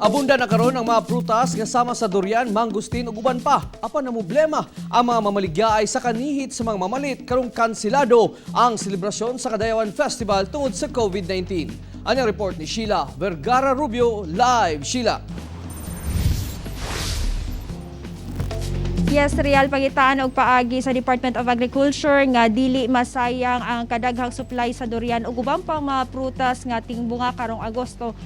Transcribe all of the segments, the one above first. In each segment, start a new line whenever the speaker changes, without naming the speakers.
Abunda na karon ang mga prutas kasama sa durian, mangustin ug uban pa. Apan ang problema, ang mga mamaligya ay sa kanihit sa mga mamalit karong kansilado ang selebrasyon sa Kadayawan Festival tungod sa COVID-19. Ang report ni Sheila Vergara Rubio, live Sheila.
Yes, real pangitaan og paagi sa Department of Agriculture nga dili masayang ang kadaghang supply sa durian ug ubang pang mga prutas nga tingbunga karong Agosto.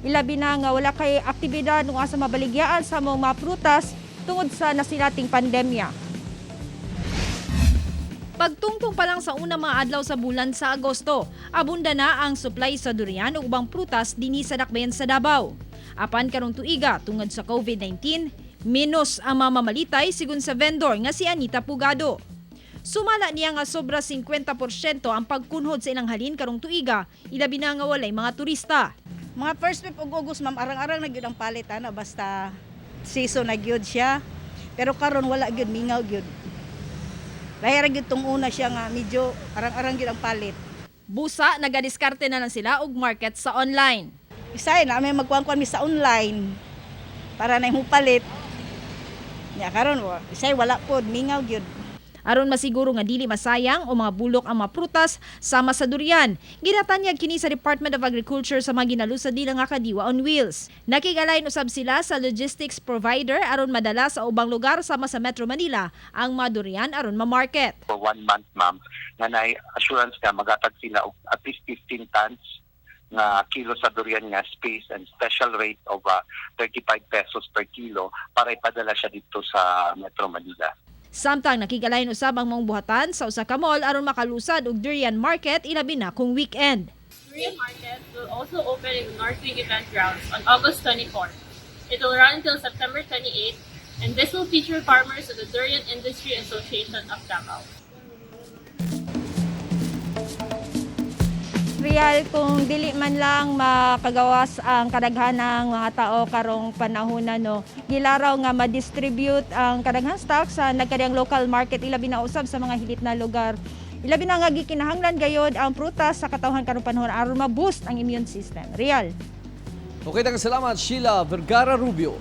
Ilabi na nga wala kay aktibidad nga sa mabaligyaan sa mga prutas tungod sa nasilating pandemya.
Pagtungtong pa lang sa unang mga adlaw sa bulan sa Agosto, abunda na ang supply sa durian ug ubang prutas dinhi sa dakbayan sa Davao. Apan karong tuiga tungod sa COVID-19, minus ang mamamalitay sigon sa vendor nga si Anita Pugado. Sumala niya nga sobra 50% ang pagkunhod sa ilang halin karong tuiga, ilabi na nga walay mga turista.
Mga first week og August, ma'am, arang-arang na gyud ang palit, ano, basta season na gyud siya. Pero karon wala gyud, mingaw gyud. Lahira gyud tong una siya nga medyo arang-arang gyud ang palit.
Busa nagadiskarte na lang sila og market sa online.
Isay na may magkuan-kuan mi sa online para na imong palit. Ya karon isay wala pod, mingaw gyud.
Aron masiguro nga dili masayang o mga bulok ang mga prutas sama sa durian, ginatanyag kini sa Department of Agriculture sa mga ginalusad nila nga kadiwa on wheels. Nakigalain usab sila sa logistics provider aron madala sa ubang lugar sama sa Metro Manila ang mga durian aron ma-market.
For 1 month, ma'am, nga na assurance nga magatag sila og at least 15 tons nga kilo sa durian nga space and special rate of 35 pesos per kilo para ipadala siya dito sa Metro Manila.
Samtang nakigalain usab ang mga buhatan sa usa ka mall aron makalusad og durian market ilabi na kung weekend.
Durian Market will also open in the Northwing Event Grounds on August 24. It will run until September 28, and this will feature farmers of the Durian Industry Association of Davao.
Real kung dili man lang makagawas ang kadaghanang mga tao karong panahon no, gilaraw nga ma-distribute ang kadaghang stock sa nagkadiyang local market ilabi na usab sa mga hilit na lugar. Ilabi na nga gikinahanglan gayod ang prutas sa katawhan karong panahon aron ma-boost ang immune system. Real.
Okay, salamat Sheila Vergara Rubio.